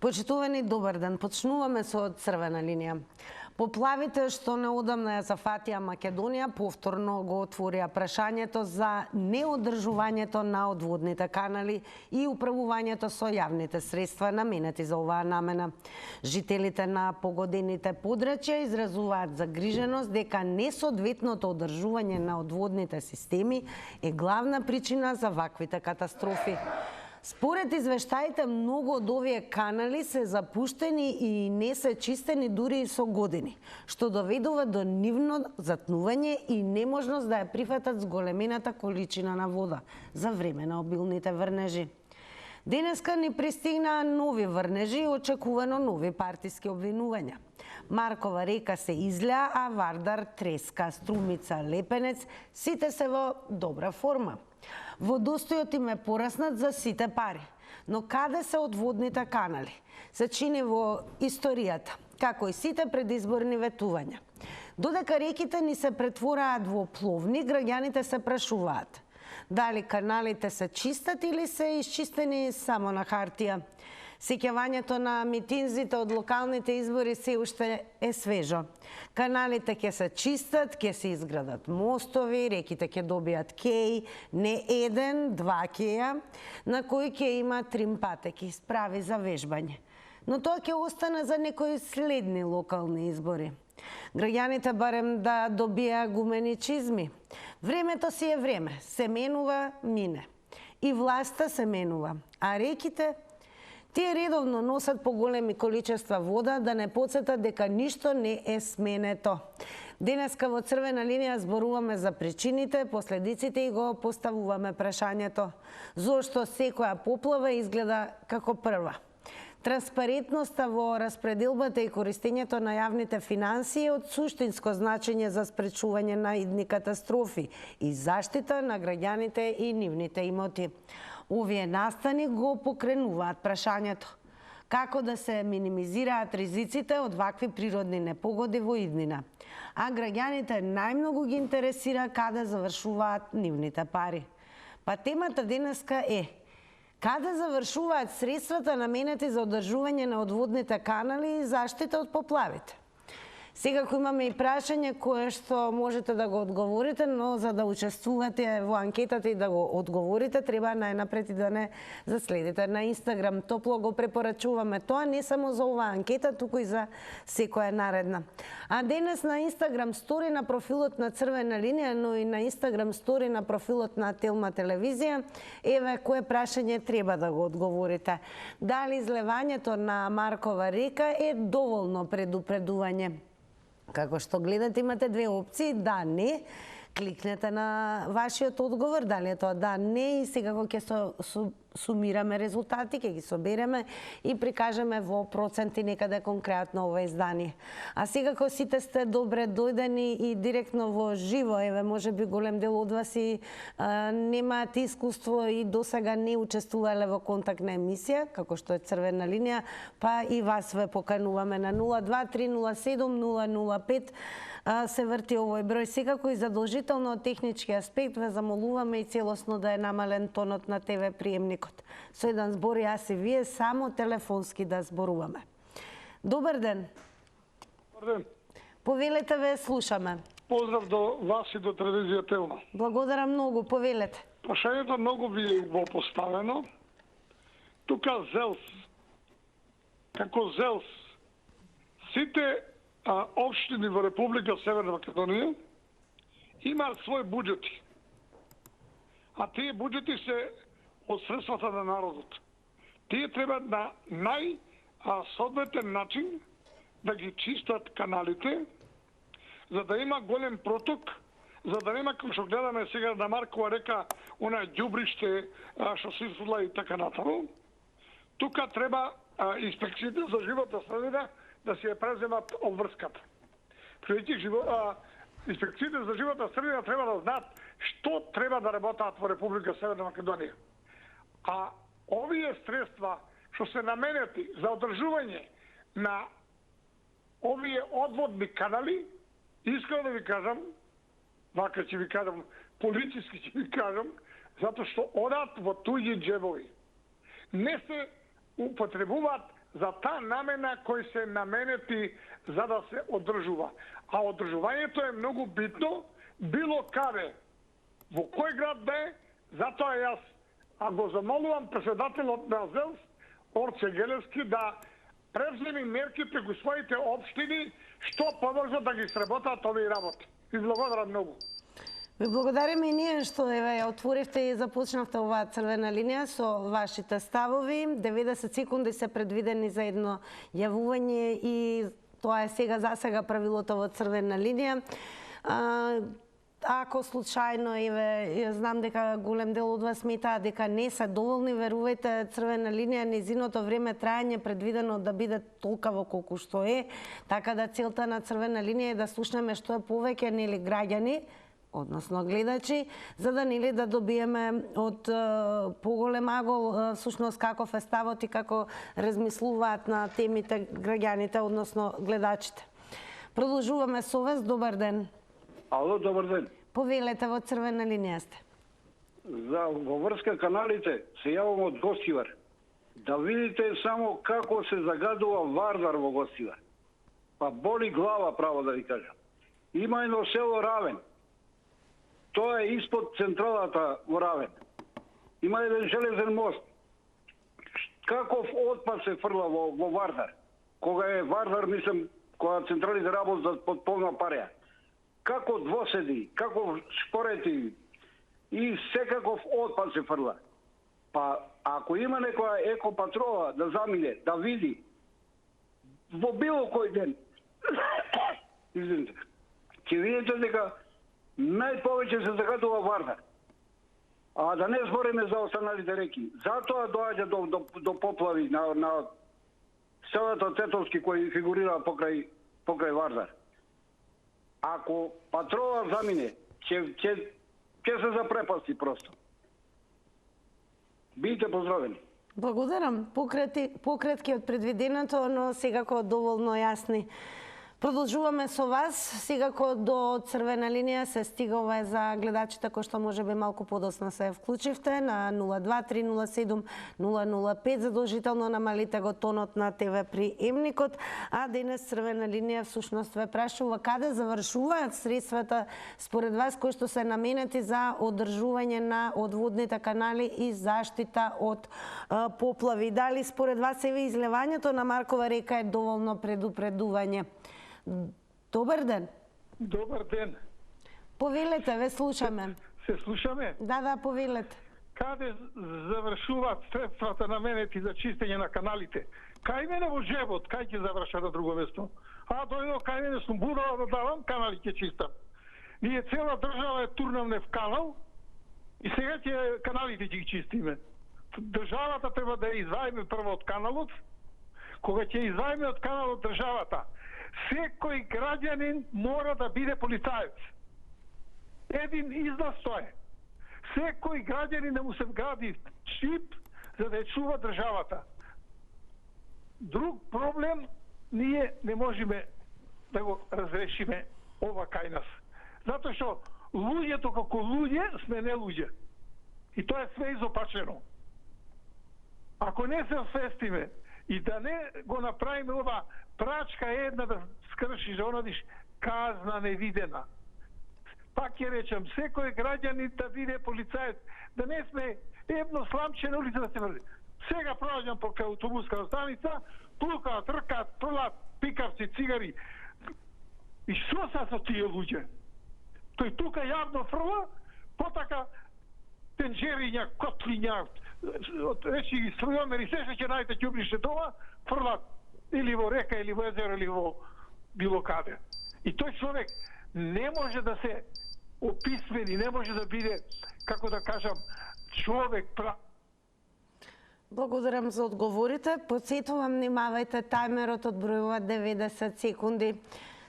Почитувани, добар ден. Почнуваме со црвена линија. Поплавите што неодамна ја зафатија Македонија повторно го отворија прашањето за неодржувањето на одводните канали и управувањето со јавните средства наменети за оваа намена. Жителите на погодените подрачја изразуваат загриженост дека несоодветното одржување на одводните системи е главна причина за ваквите катастрофи. Според извештаите, многу од овие канали се запуштени и не се чистени дури и со години, што доведува до нивно затнување и неможност да ја прифатат зголемената количина на вода за време на обилните врнежи. Денеска ни пристигнаа нови врнежи и очекувано нови партиски обвинувања. Маркова река се излеа, а Вардар, Треска, Струмица, Лепенец сите се во добра форма. Водостојот им е пораснат за сите пари. Но каде се одводните канали? Се чини во историјата, како и сите предизборни ветувања. Додека реките ни се претвораат во пловни, граѓаните се прашуваат дали каналите се чистат или се исчистени само на хартија. Сеќавањето на митинзите од локалните избори се уште е свежо. Каналите ќе се чистат, ќе се изградат мостови, реките ќе добијат кеј, не еден, два кеја, на кои ќе има трим патеки, справи за вежбање. Но тоа ќе остане за некои следни локални избори. Граѓаните барем да добија гумени чизми. Времето си е време, се менува, мине. И власта се менува, а реките тие редовно носат поголеми количества вода да не подсетат дека ништо не е сменето. Денеска во црвена линија зборуваме за причините, последиците и го поставуваме прашањето зошто секоја поплава изгледа како прва. Транспарентноста во распределбата и користењето на јавните финансии е од суштинско значење за спречување на идни катастрофи и заштита на граѓаните и нивните имоти. Овие настани го покренуваат прашањето како да се минимизираат ризиците од вакви природни непогоди во иднина. А граѓаните најмногу ги интересира каде завршуваат нивните пари. Па темата денеска е каде завршуваат средствата наменети за одржување на одводните канали и заштита од поплавите. Секако имаме и прашање кое што можете да го одговорите, но за да учествувате во анкетата и да го одговорите, треба најнапред и да не заследите на Инстаграм. Топло го препорачуваме тоа не само за оваа анкета, туку и за секоја наредна. А денес на Инстаграм стори на профилот на Црвена линија, но и на Инстаграм стори на профилот на Телма телевизија, еве кое прашање треба да го одговорите. Дали излевањето на Маркова река е доволно предупредување? Како што гледате, имате две опции, да, не. Кликнете на вашиот одговор, дали е тоа да, не, и секако ќе сумираме резултати, ќе ги собереме и прикажеме во проценти некаде конкретно ова издание. А секако сите сте добре дојдени и директно во живо, еве можеби голем дел од вас и немаат искуство и досега не учествувале во контактна емисија, како што е Црвена линија, па и вас ве покануваме на 02307 005. Се врти овој број. Секако и задолжително од технички аспект ве замолуваме и целосно да е намален тонот на ТВ приемникот. Со еден збор јас и вие само телефонски да зборуваме. Добар ден. Добар ден. Повелете, ве слушаме. Поздрав до вас и до телевизија Телма. Благодарам многу, повелете. Прашањето многу ви е го поставено. Тука ЗЕЛС, како ЗЕЛС, сите општини во Република Северна Македонија имаат своји буџети. А тие буџети се од средствата на народот. Тие треба на најсоодветен начин да ги чистат каналите, за да има голем проток, за да нема, како што гледаме сега на Маркова река, она ѓубриште што се изфурла и така натаму. Тука треба инспекциите за животна средина да се ја преземат обврската. Инспекциите за животна средина треба да знаат што треба да работат во Република Северна Македонија. А овие средства што се наменети за одржување на овие одводни канали, искам да ви кажам, вака ќе ви кажам, полициски ќе ви кажам, затоа што одат во туѓи џебови. Не се употребуваат за таа намена кои се наменети за да се одржува. А одржувањето е многу битно, било каде, во кој град бе, затоа јас го замолувам председателот на ЗЕЛС, Орце Гелевски, да превземи мерки преку своите општини, што побрзо да ги сработат овие работи. Ви благодарам многу. Ви благодариме и ние што ја отворивте и започнавте оваа црвена линија со вашите ставови. 90 секунди се предвидени за едно јавување и тоа е сега правилото во црвена линија. Ако случајно, ја знам дека голем дел од вас сметаат дека не се доволни, верувајте, црвена линија, незиното време трајање предвидено да биде толкаво колку што е, така да целта на црвена линија е да слушнеме што е повеќе нели граѓани, односно гледачи, за да нели да добиеме од поголем агол всушност каков е ставот и како размислуваат на темите граѓаните, односно гледачите. Продолжуваме со вас, добар ден. Ало, добар ден. Повелете, во црвена линија сте. Во врска каналите се јавам од Гостивар. Да видите само како се загадува Вардар во Гостивар. Па боли глава, право да ви кажам. Има едно село Равен. Тоа е испод централата во Равен. Има еден железен мост. Каков отпад се фрла во Вардар? Кога е Вардар, мислам, кога централите работат под полна пареја. Како двоседи, како шпорети и секаков отпад се фрла. Па, ако има некоја екопатрола да замине, да види, во било кој ден, извините, ќе видите дека најповеќе се загадува Вардар. А да не збориме за останалите реки. Затоа доаѓа до поплави на селото Тетовски кои фигурира покрај Вардар. Ако патрола замине, ќе се запрепасти просто. Бидете поздравени. Благодарам. Пократки од предвиденото, но секако доволно јасни. Продолжуваме со вас. Секако до црвена линија се стигува за гледачите кои што можеби малку подоцна се вклучивте на 02-307-005. Задолжително намалите го тонот на ТВ приемникот. А денес црвена линија всушност ве прашува каде завршуваат средствата според вас кои што се наменети за одржување на одводните канали и заштита од поплави. Дали според вас еве излевањето на Маркова река е доволно предупредување? Добар ден. Добар ден. Повелете, ве слушаме. Се слушаме? Да, повелете. Каде завршуваат средствата наменети за чистење на каналите? Кај мене во джебот, кај ќе завршат на друго место? А дојдо кај мене сум будала да давам, канали ќе чистам. Ние цела држава е турнавме в канал и сега ќе каналите ќе ги чистиме. Државата треба да ја изваиме прво од каналот. Кога ќе изваиме од каналот државата, секој граѓанин мора да биде полицаец. Един износ тоа е. Секој граѓанин да му се вгради чип за да ја чува државата. Друг проблем ние не можеме да го разрешиме ова кај нас. Затоа што луѓето како луѓе сме не луѓе. И тоа е све изопачено. Ако не се освестиме и да не го направиме ова прачка една да скршиш, да онадиш казна невидена. Пак ќе речам, секој граѓанин да биде полицаец, да не сме едно сламче на улица да се врди. Сега проаѓам покрај автобуска станица, плукаат, тркаат, пролат, пикавци, цигари. И што са со тие луѓе? Тој тука јавно фрла, потака тенџериња, котлиња, речи струјомери, се што ќе најдете ќубрише дома, фрлат или во река, или во езеро, или во било каде. И тој човек не може да се описмени, не може да биде, како да кажам, човек прав. Благодарам за одговорите. Подсетувам, внимавајте, тајмерот одбројува 90 секунди.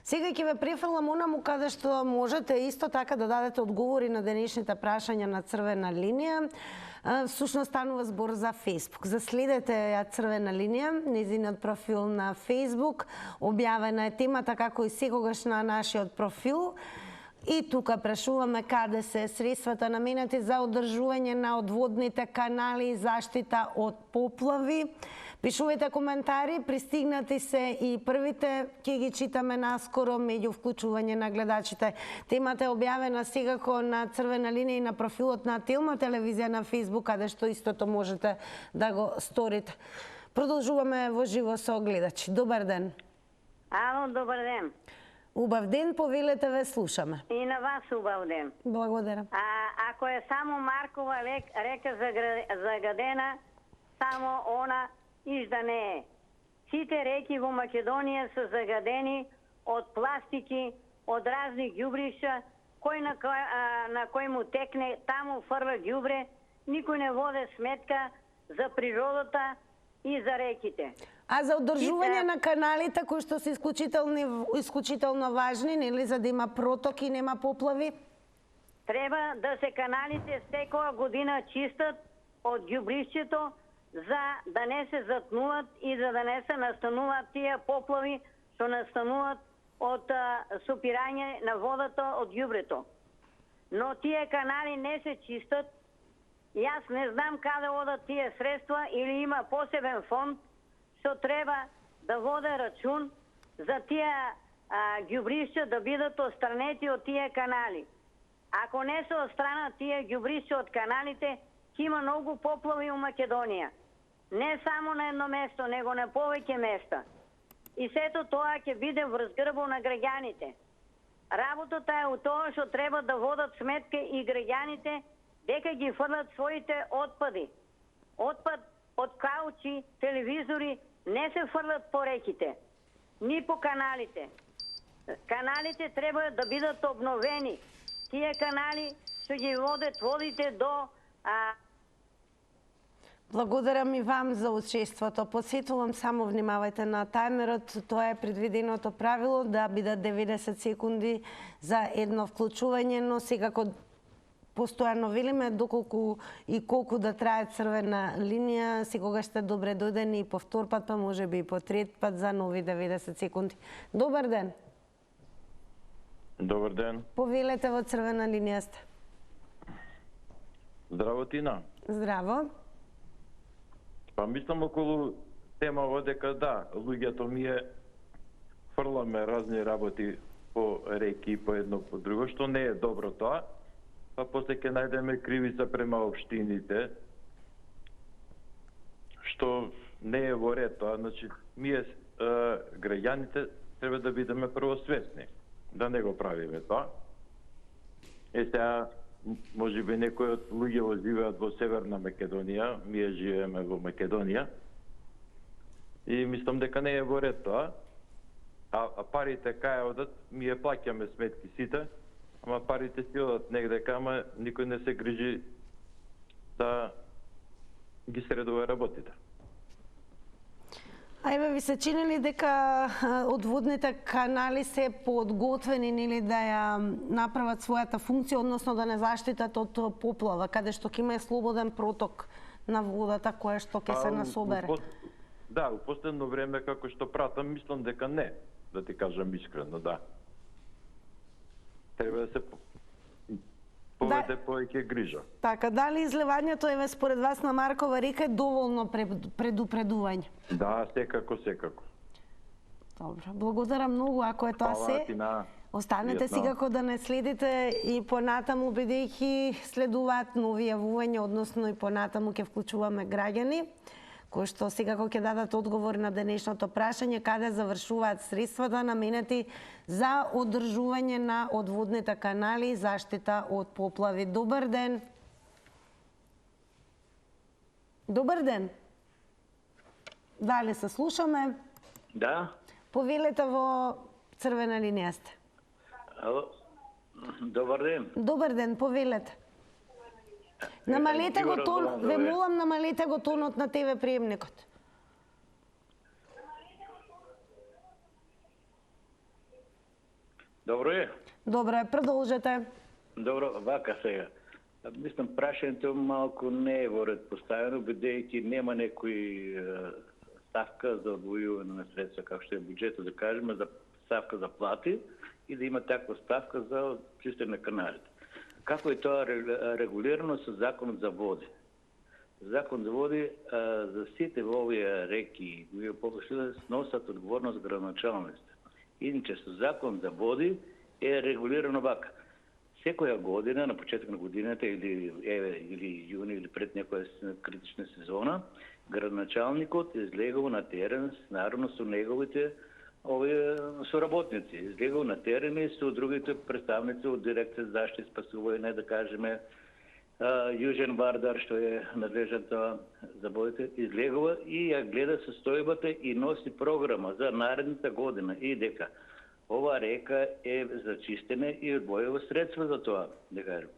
Сега ќе ве префрлам онаму каде што можете исто така да дадете одговори на денешните прашања на црвена линија. Всушност станува збор за Facebook. Заследете ја црвена линија, незиниот профил на Facebook. Објавена е темата како и секогаш на нашиот профил. И тука прашуваме каде се средствата наменети за одржување на одводните канали и заштита од поплави. Пишувајте коментари, пристигнати се и првите, ќе ги читаме наскоро меѓу вклучување на гледачите. Темата е објавена секако на црвена линија и на профилот на Телма телевизија на Facebook, каде што истото можете да го сторите. Продолжуваме во живо со гледачи. Добар ден. Ало, добар ден. Убав ден, повелете, ве слушаме. И на вас убав ден. Благодарам. Ако е само Маркова река загадена, само она ишда не е. Сите реки во Македонија се загадени од пластики, од разни ѓубриша, кој на кој му текне, таму фрла ѓубре, никој не воде сметка за природата и за реките. А за одржување на каналите кои што се исклучително важни, нели, за да има проток и нема поплави? Треба да се каналите секоја година чистат од ѓубришчето, за да не се затнуват и за да не се настануваат тие поплави што настануваат од сопирање на водата од ѓубрето. Но тие канали не се чистат. Јас не знам каде одат тие средства или има посебен фонд што треба да воде рачун за тие ѓубришча да бидат отстранети од тие канали. Ако не се отстранат тие ѓубришча од каналите, ќе има многу поплави у Македонија. Не само на едно место, него на повеќе места. И сето тоа ќе биде врз грбот на граѓаните. Работата е у тоа што треба да водат сметка и граѓаните дека ги фрлат своите отпади. Отпад од каучи, телевизори не се фрлат по реките, ни по каналите. Каналите треба да бидат обновени. Тие канали што ги водат водите до... Благодарам и вам за учеството. Посетувам, само внимавајте на тајмерот. Тоа е предвиденото правило да бидат 90 секунди за едно вклучување, но секако постојано велиме доколку и колку да трае црвена линија, секогаш сте добре дојдени и по втор пат, па можеби и по трет пат за нови 90 секунди. Добар ден. Добар ден. Повелете, во црвена линија сте. Здраво, Тина. Здраво. Па мислам околу тема дека да, луѓето ние фрламе разни работи по реки, по едно по друго, што не е добро тоа. Па после ќе најдеме кривица према општините, што не е во ред тоа. Значи, ние граѓаните треба да бидеме прво свесни да не го правиме тоа. Сега, можеби некои од луѓе живеат во Северна Македонија, ние живееме во Македонија, и мислам дека не е во ред тоа. А парите кај одат, ние плаќаме сметки сите, ама парите си одат негдека, ама никој не се грижи да ги средува работите. А еве, ви се чини ли дека одводните канали се подготвени, нели, да ја направат својата функција, односно да не заштитат од поплава, каде што ќе има слободен проток на водата која што ќе се насобере? Да, у последно време како што пратам, мислам дека не, да ти кажам искрено, да. Треба да се поведе повеќе грижа. Така, дали изливањето, еве, според вас на Маркова река е доволно предупредување? Да, секако. Добро, благодарам многу. Ако е тоа се, останете секако да не следите и понатаму, бидејќи следуваат нови јавувања, односно и понатаму ќе вклучуваме граѓани кои што секако ќе дадат одговор на денешното прашање каде завршуваат средствата наменети за одржување на одводните канали и заштита од поплави. Добар ден. Добар ден. Дали се слушаме? Да. Повелете, во црвена линија сте. Ало. Добар ден. Добар ден, повелете. Намалете го тон, ве молам, намалете го тонот на ТВ приемникот. Добро е? Добро е, продолжете. Добро, вака сега. Мислам, прашањето малку не е во ред поставено, бидејќи нема некој ставка за одвојување на средства, како што е буџетот, да кажеме, за ставка за плати и да има таква ставка за чистење на каналите. Како е тоа регулирано со законот за води? Закон за води за сите во овие реки и поплавишта сносат одговорност градоначалниците. Иначе со закон за води е регулирано вака. Секоја година, на почеток на годината или јуни или пред некоја критична сезона, градоначалникот излегува на терен наравно со неговите соработници. Излегува на терен и со другите представници од дирекција за заштита и спасување, да кажеме, Јужен Вардар, што е надлежната за водите, излегува и ја гледа состојбата и носи програма за наредната година и дека ова река е за чистење и одвојува средства за тоа, да кажем.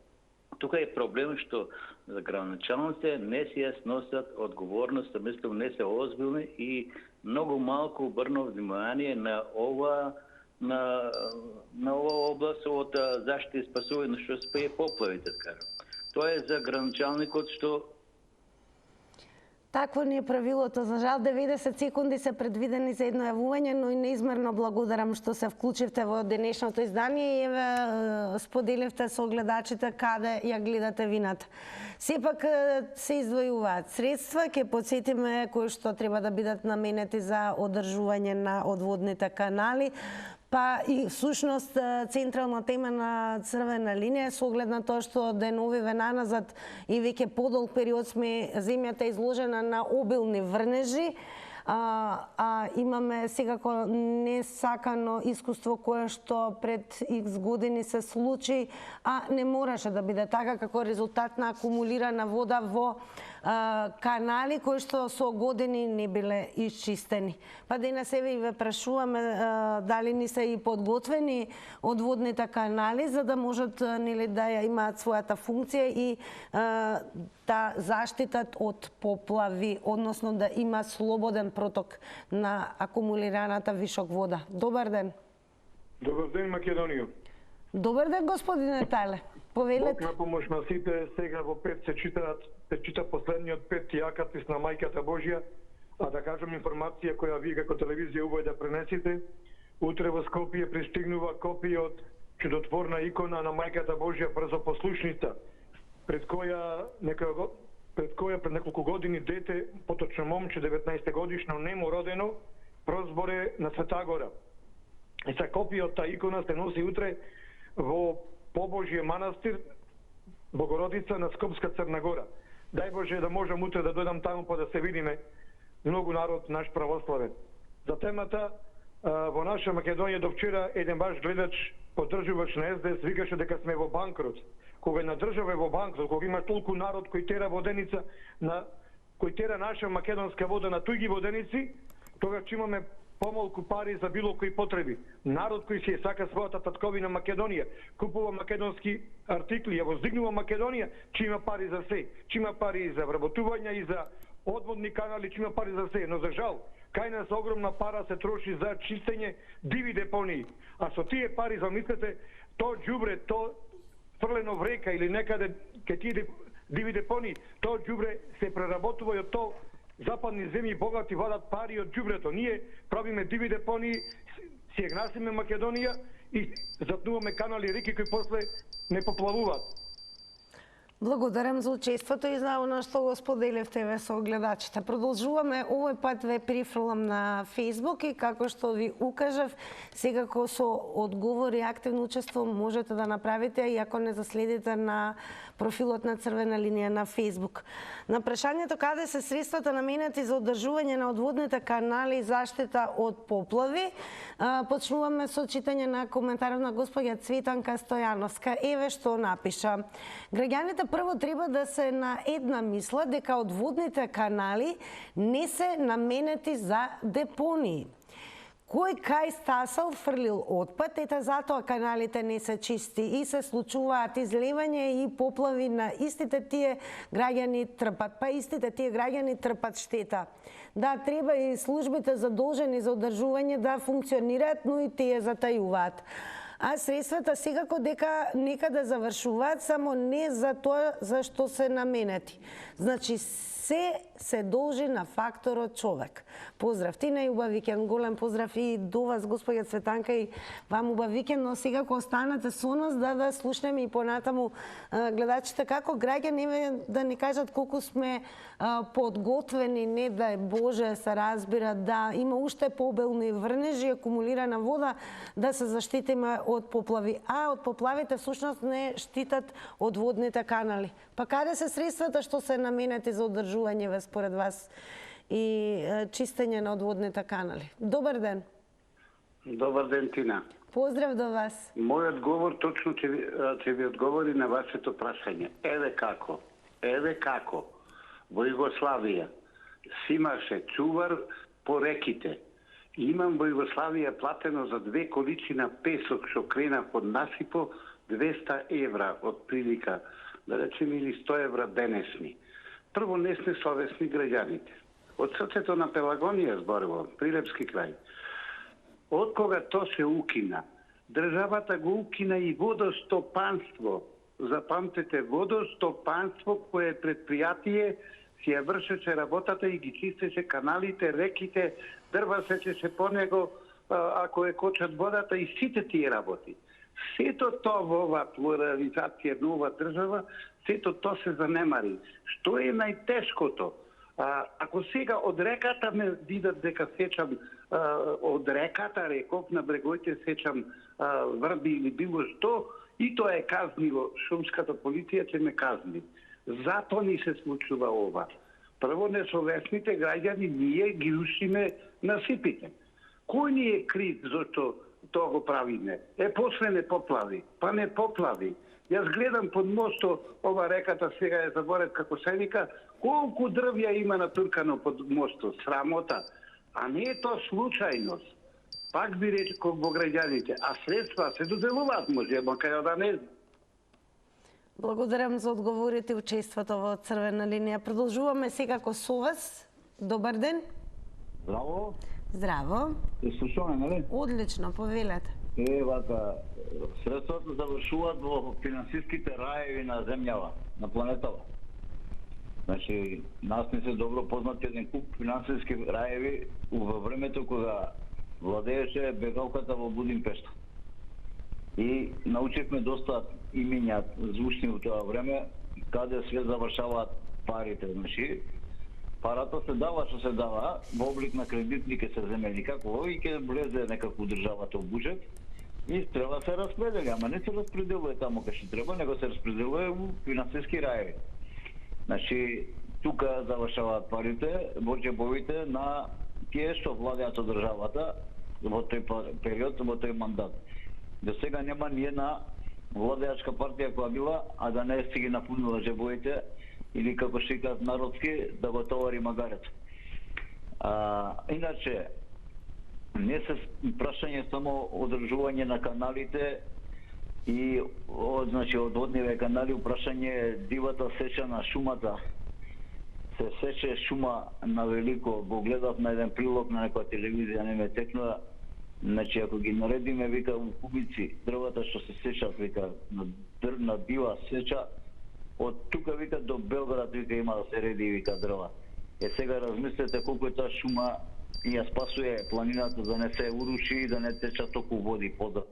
Тука е проблем што за градоначалниците не си ја сносат одговорност, мислам не се озбилни и многу малку обрнав внимание на ова област од заштита и спасување, што спее поплавите, да кажем. Тоа е за градоначалникот што... Такво ни е правилото. За жал 90 секунди се предвидени за едно јавување, но и неизмерно благодарам што се вклучивте во денешното издание и споделивте со гледачите каде ја гледате вината. Сепак се издвојуваат средства, ќе потсетиме кои што треба да бидат наменети за одржување на одводните канали. Па и всушност централна тема на Црвена линија со оглед на тоа што деновиве наназад и веќе подолг период сме земјата изложена на обилни врнежи, имаме секако несакано искуство кое што пред X години се случи, а не мораше да биде така како резултат на акумулирана вода во канали кои што со години не биле исчистени. Па денес еве и ве прашуваме дали ни се и подготвени одводните канали за да можат нели да ја имаат својата функција и да заштитат од поплави, односно да има слободен проток на акумулираната вишок вода. Добар ден. Добар ден, Македонија. Добар ден, господине Тале. Повелете. Бог на помош на сите. Сега во 5 се чита последниот 5 акатис на Мајката Божја, а да кажам информација која вие како телевизија убаво да пренесите. Утре во Скопје пристигнува копија од чудотворна икона на Мајката Божја брзопослушница, пред која пред неколку години дете, поточно момче 19 годишно, немо родено, прозборе на Света Гора. И са копија од таа икона се носи утре во Побожје манастир Богородица на Скопска Црна Гора. Дај Боже да можам утре да дојдам таму па да се видиме многу народ наш православен. За темата во наша Македонија до вчера еден ваш гледач, поддржувач на СДС, викаше дека сме во банкрот. Кога една држава е во банкрот, кога има толку народ кој тера воденица кој тера наша македонска вода на туѓи воденици, тогаш имаме помалку пари за било кои потреби. Народ кој си сака својата татковина Македонија, купува македонски артикли, ја воздигнува Македонија, че има пари за се. Че има пари и за вработување и за одводни канали, че има пари за се. Но за жал, кај нас огромна пара се троши за чистење диви депонии. А со тие пари, замислете, то џубре, то фрлено в река или некаде ке тие диви депонии, то џубре се преработува и од то западни земји богати вадат пари од џубрето. Ние правиме диви депонии, си ја гнасиме Македонија и затнуваме канали и реки кои после не поплавуваат. Благодарам за учеството и за оно што го споделивте ве со гледачите. Продолжуваме, овој пат ве прифрлам на Facebook и како што ви укажав, секако со одговори и активно учество можете да направите и ако не заследите на профилот на Црвена линија на Facebook. На прашањето каде се средствата наменети за одржување на одводните канали и заштита од поплави, почнуваме со читање на коментарот на господја Цветанка Стојановска. Еве што напиша. Граѓаните прво треба да се на една мисла дека одводните канали не се наменети за депонии. Кој кај стасал фрлил отпад, ета затоа каналите не се чисти и се случуваат излевање и поплави на истите тие граѓани трпат, па истите тие граѓани трпат штета. Да, треба и службите задолжени за одржување да функционираат, но и тие затајуваат. а средствата секако дека нека да завршуваат, само не за тоа за што се наменети. Значи, се должи на факторот човек. Поздрав ти на убав викенд, голем поздрав и до вас, господја Цветанка, и вам убав викенд, но секако останете со нас да слушнеме и понатаму гледачите како граѓани да ни кажат колку сме подготвени, не дај Боже се разбира, да има уште побелни врнежи, акумулирана вода, да се заштитиме од поплави. А од поплавите всушност не штитат од водните канали. Па каде се средствата што се наменети за одржување според вас и чистење на одводните канали? Добар ден. Добар ден, Тина. Поздрав до вас. Мојот говор точно ќе ви одговори на вашето прашање. Еве како. Во Југославија си имаше чувар по реките. Имам во Југославија платено за 2 количина песок што кренав од насипо 200 евра од прилика, да речем, или 100 евра денесни. Прво, не сме совесни граѓаните. Од срцето на Пелагонија зборувам, Прилепски крај. Од кога то се укина, државата го укина и водостопанство. Запамтете, водостопанство кое предпријатие си ја вршеше работата и ги чистеше каналите, реките, дрва сечеше по него, ако кочат водата и сите тие работи. Сето тоа во ова плурализација на ова држава, сето тоа се занемари. Што е најтешкото? Ако сега од реката ме видат дека сечам, од реката, реков, на брегоите сечам врби или било што, и тоа е казниво, шумската полиција ќе ме казни. Затоа ни се случува ова. Прво, несовесните граѓани, ние ги рушиме насипите. Кој ни е крив зашто тоа го правиме? После не поплави. Па не поплави. Јас гледам под мосто, ова реката сега е заборет како се вика, колку дрвја има натуркано под мосто, срамота. А не е тоа случајност. Пак би речко во граѓаните, а средства се доделуваат, може, макар да не знам. Благодарам за одговорите и учеството во Црвена линија. Продолжуваме секако со вас. Добар ден. Здраво. Здраво. Се слушаме, нали? Одлично, повелете. Вака, средствата завршуваат во финансиските раеви на земјава, на планетава. Значи, нас не се добро познати еден куп финансиски раеви во времето кога владееше бегалката во Будимпешта. И научивме доста имиња звучни во тоа време, каде све завршаваат парите. Значи, парата се дава што се дава, во облик на кредитни ке се земени, како и ке влезе некако државата во буџет, и треба се распредели, ама не се распределува таму кај што треба, него се распределува во финансиски раеви. Значи, тука завршаваат парите во џебовите на тие што владеат од државата во тој период, во тој мандат. До сега нема ни една владеачка партија која била, а да не си ги напунила џебовите или како што кажат народски, да го товари магарето. Иначе, не се прашање само одржување на каналите и значи одводниве канали, прашање дивата сеча на шумата. Се сече шума на велико, го гледав на еден прилог на некоја телевизија, не ме текнува. Значи, ако ги наредиме, вика, у кубици, дрвата што се сечат, вика, на дива сеча, од тука, вика, до Белград, вика, има да се реди, вика, дрва. Сега размислете колку е таа шума и ја спасуе планината да не се уруши и да не течат толку води подо.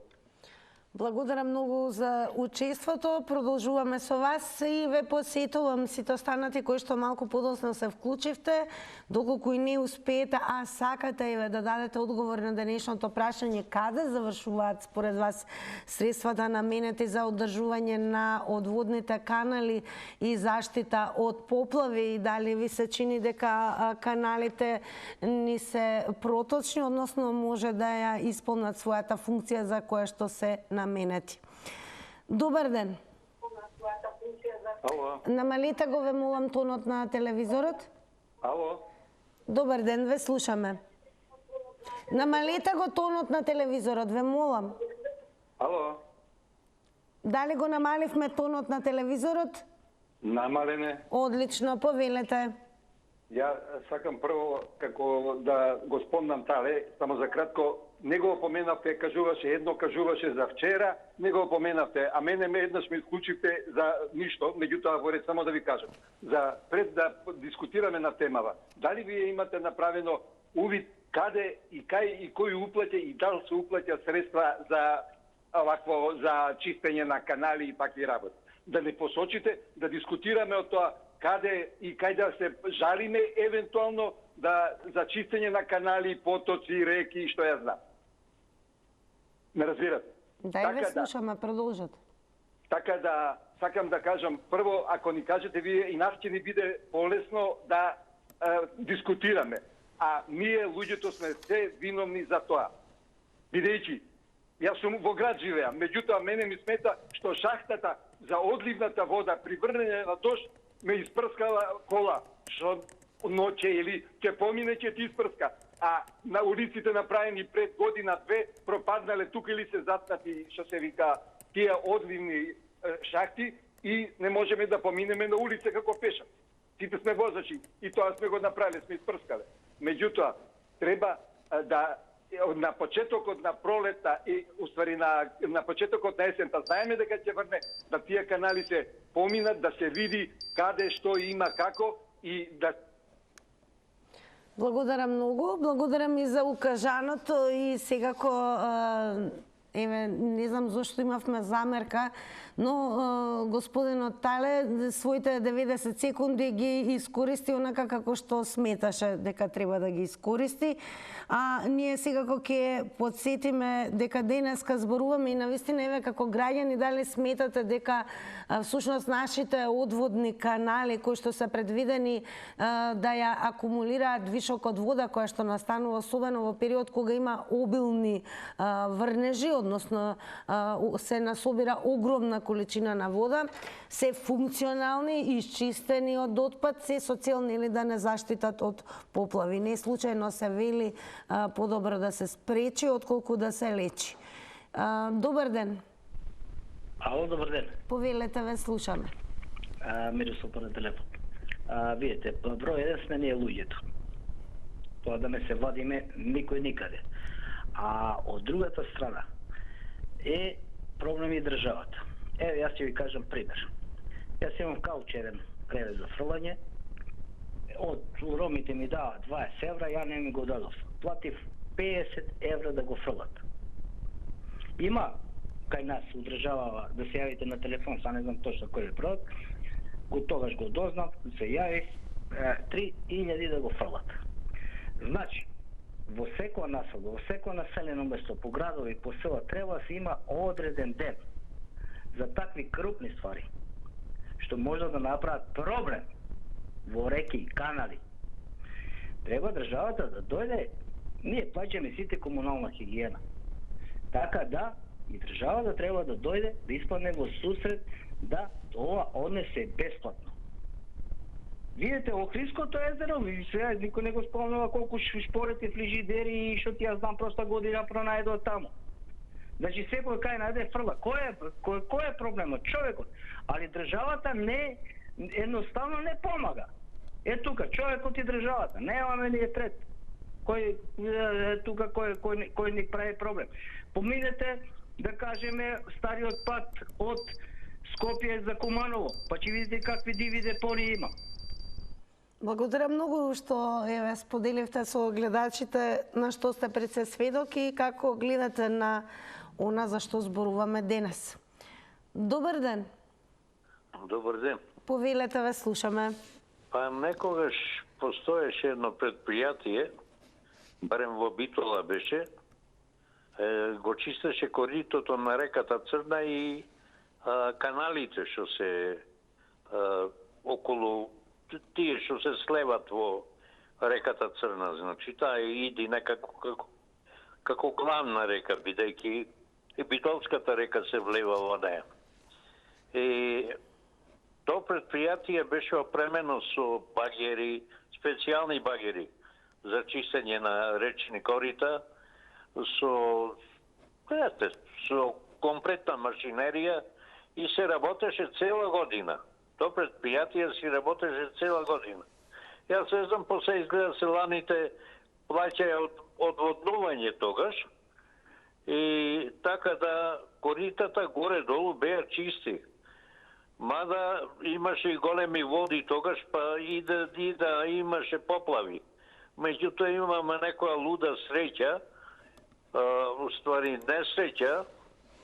Благодарам многу за учеството. Продолжуваме со вас и ве посетувам сите останати кои што малку подоцна се вклучивте, доколку и не успеете, а сакате и да дадете одговор на денешното прашање каде завршуваат според вас средствата наменети за одржување на одводните канали и заштита од поплави, и дали ви се чини дека каналите ни се проточни, односно може да ја исполнат својата функција за која што се наменети. Добар ден. Ало. Намалите го, ве молам, тонот на телевизорот. Ало. Добар ден, ве слушаме. Намалите го тонот на телевизорот, ве молам. Ало. Дали го намаливме тонот на телевизорот? Намалене. Одлично, повелете. Ја сакам прво како да го спомнам Тале, само за кратко, не го опоменавте, кажуваше едно, кажуваше за вчера, не го опоменавте, а мене еднаш ме исклучивте за ништо, меѓутоа во ред само да ви кажам. За пред да дискутираме на темава, дали вие имате направено увид каде и кај и кој уплаќа и дали се уплаќа средства за овакво за чистење на канали и пак и работи. Да не посочите, да дискутираме од тоа каде и кај да се жалиме евентуално за чистење на канали, потоци, реки и што ја знам. Не разбирате? Да, и ве слушаме, продолжете. Така да, сакам да кажам, прво, ако ни кажете вие, и нас ќе ни биде полесно да дискутираме. А ние, луѓето, сме се виновни за тоа. Бидејќи, јас сум во град живеам, меѓутоа мене ми смета што шахтата за одливната вода при врнење на дожд ме испрскала кола, што ноќе или ќе помине ќе ти испрска. А на улиците направени пред година-две пропаднале тука или се затнати, што се вика, тие одливни шахти и не можеме да поминеме на улица како пеша. Сите сме возачи и тоа сме го направиле, сме испрскале. Меѓутоа, треба да на почетокот на пролета и уствари на почетокот на есента знаеме дека ќе врне да тие канали се поминат, да се види каде што има како и да. Благодарам многу. Благодарам и за укажаното и секако еве не знам зошто имавме замерка, но господинот Тале своите 90 секунди ги искористи онака како што сметаше дека треба да ги искористи. А ние секако ќе подсетиме дека денеска зборуваме и навистина еве како граѓани дали сметате дека всушност нашите одводни канали кои што се предвидени да ја акумулираат вишок од вода која што настанува особено во период кога има обилни врнежи, односно се насобира огромна количина на вода, се функционални, исчистени од отпад, се со цел нели да не заштитат од поплави. Не случајно се вели подобро да се спречи отколку да се лечи. Добар ден. Ало, добар ден. Повелете, ве слушаме. Мирослав на телефон. Видите, број еден сме ние луѓето. Тоа да ме се вадиме никој никаде. А од другата страна е проблем и државата. Еве, јас ќе ви кажам пример. Јас имам каучерен превез за фрлање. Од ромите ми дава 20 евра, ја не ми го дадов. Платив 50 евра да го фрлат. Има кај нас удржавава да се јавите на телефон, са не знам точно кој е бројот, тогаш го дознав, се јавив, 3000 да го фрлат. Значи, во секоја населба, во секоја населено место, по градови, по села, треба да се има одреден ден за такви крупни ствари, што може да направат проблем во реки, канали. Треба државата да дојде, ние плаќаме сите комунална хигиена. Така да, и државата треба да дојде, да испадне во сусрет, да ова однесе бесплатно. Видите, Охридското езеро, сега никој не го спомнува колку шпорети, фрижидери и што ти ја знам, проста година пронајдо таму. Значи секој кај најде фрла. Кој е проблемот? Човекот. Али државата не едноставно не помага. Е тука човекот и државата. Немаме ние трет. Кој тука кој ни прави проблем. Поминете да кажеме стариот пат од Скопје за Куманово, па ќе видите какви диви депони има. Благодарам многу што еве споделивте со гледачите на што сте пред се сведок и како гледате на она за што зборуваме денес. Добар ден. Добар ден. Повелете, ве слушаме. Па некогаш постоеше едно предпријатие, барем во Битола беше, го чистеше коритото на реката Црна и каналите што се околу тие што се слеват во реката Црна, значи таа иди некако како главна река, бидејќи и Битолската река се влева во неја. И тоа предпријатие беше опремено со багери, специјални багери за чистење на речни корита, со комплетна машинерија и се работеше цела година. Тоа предпријатие си работеше цела година. Јас не знам, после изгледа селаните плаќаја одводнување тогаш. И така да коритата горе-долу беа чисти. Мада имаше и големи води тогаш, па и да имаше поплави. Меѓутоа имаме некоја луда среќа, уствари несреќа,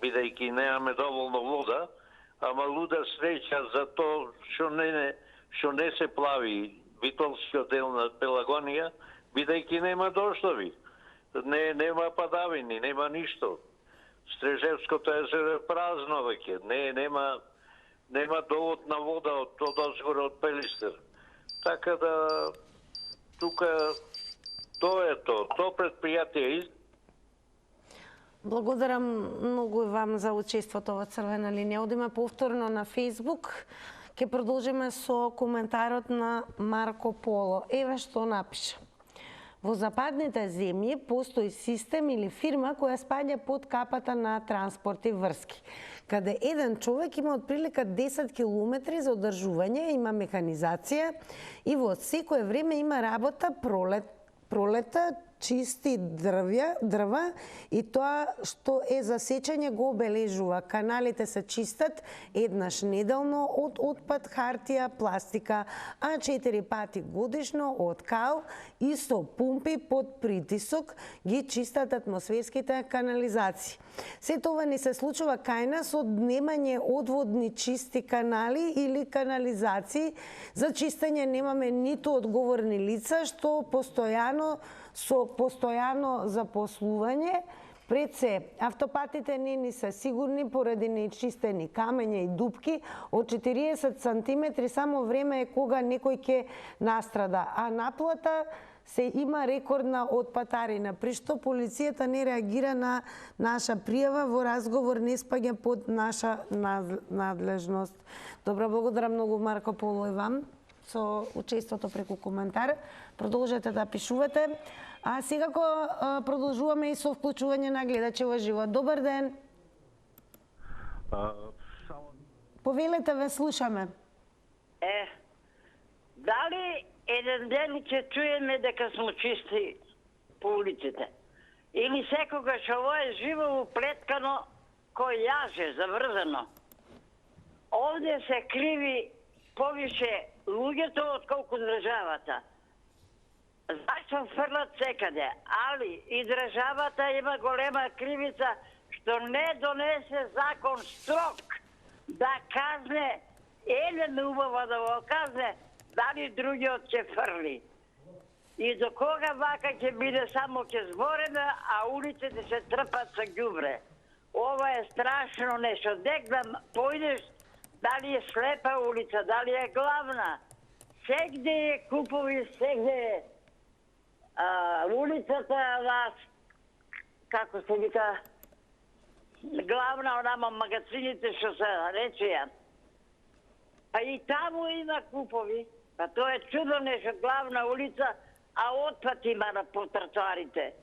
бидејќи немаме доволно вода, ама луда среќа за тоа што не се плави Битолскиот дел на Пелагонија, бидејќи нема дождови. Нема падавини, нема ништо. Стрежевското езеро е празно веќе, нема доводна вода од одозгоре од Пелистер. Така да тука тоа е тоа предпријатие. Благодарам многу и вам за учеството во Црвена линија. Одиме повторно на Facebook. Ке продолжиме со коментарот на Марко Поло. Еве што напиша. Во западните земји постои систем или фирма која спаѓа под капата на транспорт и врски, каде еден човек има отприлика 10 километри за одржување, има механизација и во секое време има работа пролета, чисти дрва и тоа што е за сечење го обележува. Каналите се чистат еднаш неделно од отпад, хартија, пластика, а 4 пати годишно од кал и со пумпи под притисок ги чистат атмосферските канализации. Се тоа не се случува кај нас од немање одводни чисти канали или канализации. За чистење немаме ниту одговорни лица што со постојано запослување. Пред се, автопатите не се сигурни поради нечистени камења и дупки. Од 40 сантиметри само време е кога некој ќе настрада, а наплата се има рекордна отпатарина, при што полицијата не реагира на наша пријава, во разговор не спаѓа под наша надлежност. Добро, благодарам многу Марко Поло и вам со учеството преку коментар. Продолжете да пишувате. А секако продолжуваме и со вклучување на гледачи во живо. Добар ден. Повелете, ве слушаме. Дали еден ден ќе чуеме дека сме чисти по улиците? Или секогаш ово е живо уплеткано кој јаже, заврзано? Овде се криви повише луѓето отколку државата. Зашто фрлат секаде, али и државата има голема кривица што не донесе закон строг да казне, еле убаво да го казне, дали другиот ќе фрли. И до кога вака ќе биде само ќе збореме, а улиците се трпат со ѓубре. Ова е страшно нешто. Дек да појдеш, дали е слепа улица, дали е главна. Сегде е купови, сегде е улицата, како се вика, главна, онама магазините што се речеја. Па и таму има купови. Па тоа е чудо нешто, главна улица, а отпад има по тротоарите.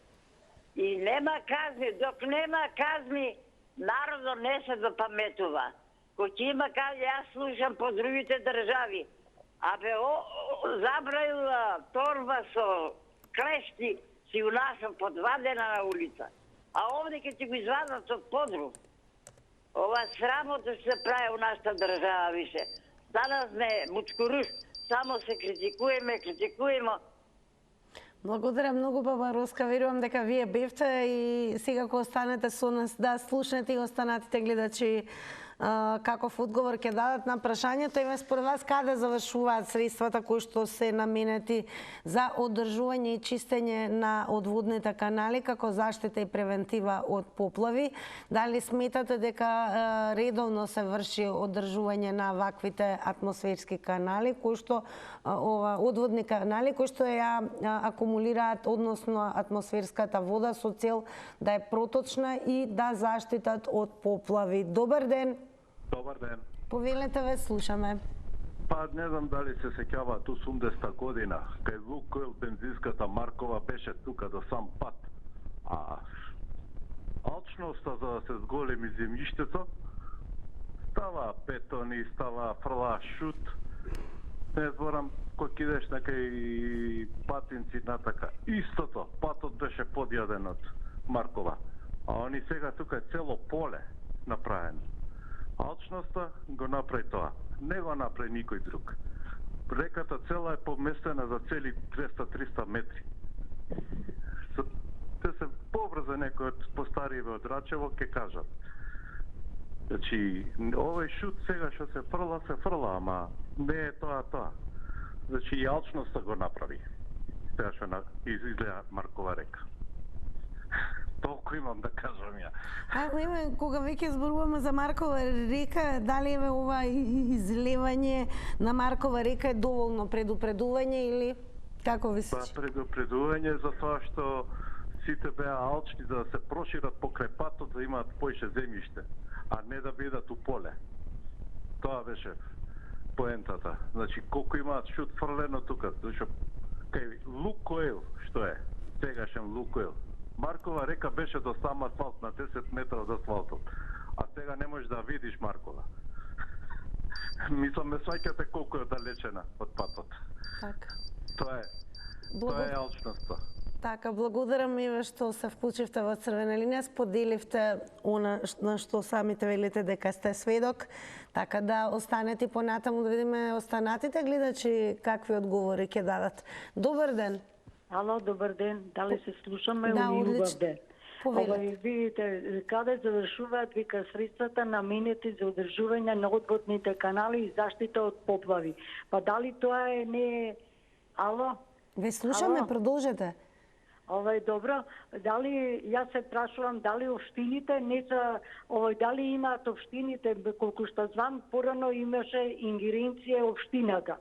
И нема казни, док нема казни, народот не се допаметува. Кој ќе има казни, јас слушам по другите држави. Абе, забрајува торба со клешти, си унашам по 2 дена на улица. А овде ќе ти го извадат од подру. Ова срамота што се прави у нашата држава више. Стана сме мучкуруш, само се критикуеме. Благодарам многу, баба Роска. Верувам дека вие бевте и сега кога останете со нас да слушнете и останатите гледачи каков одговор ќе дадат на прашањето. Еве според вас каде завршуваат средствата кои што се наменети за одржување и чистење на одводните канали како заштита и превентива од поплави? Дали сметате дека редовно се врши одржување на ваквите атмосферски канали кои што одводни канали кои што ја акумулираат односно атмосферската вода со цел да е проточна и да заштитат од поплави? Добар ден. Добар ден. Повелете, ве слушаме. Па не знам дали се сеќаваат 80-та година, кај Лукойл бензинската Маркова беше тука до сам пат. А алчноста за да се зголеми земјиштето, става бетони, става фрла шут, не зборам, кој кидеш некај патинци натака. Истото, патот беше подјаден од Маркова. А они сега тука е цело поле направено. Алчноста го направи тоа. Не го направи никој друг. Реката цела е поместена за цели 200-300 метри. Те се побрзо некој од постариве од Рачево ќе кажат. Значи, овој шут сега што се фрла, ама не е тоа. Значи, и алчноста го направи. Сега што изгледа Маркова река. Толку имам да кажам ја. Кога веќе зборуваме за Маркова река, дали е ова излевање на Маркова река е доволно предупредување или како ви се? Предупредување за тоа што сите беа алчни за да се прошират покрај патот, да имаат поише земјиште, а не да бидат у поле. Тоа беше поентата. Значи, колку имаат шут фрлено тука, зашто кај Лукойл, што е? Сегашен Лукойл. Маркова река беше до сам асфалт, на 10 метра од асфалтот. А сега не можеш да видиш Маркова. Мислам, ме сваќате колку е далечена од патот. Така. Тоа е алчноста. Така, благодарам и што се вклучивте во Црвена линија, споделивте она на што самите велите дека сте сведок, така да останете понатаму да видиме останатите гледачи какви одговори ќе дадат. Добар ден. Ало, добар ден. Дали се слушаме? Да, убав ден. Повелете. Видите, каде завршуваат вика средствата наменети за одржување на одводните канали и заштита од поплави. Па дали тоа не... Ало? Ве слушаме, продолжете. Добро, дали јас се прашувам дали општините не се дали имаат општините, колку што знам, порано имаше ингеренција општината.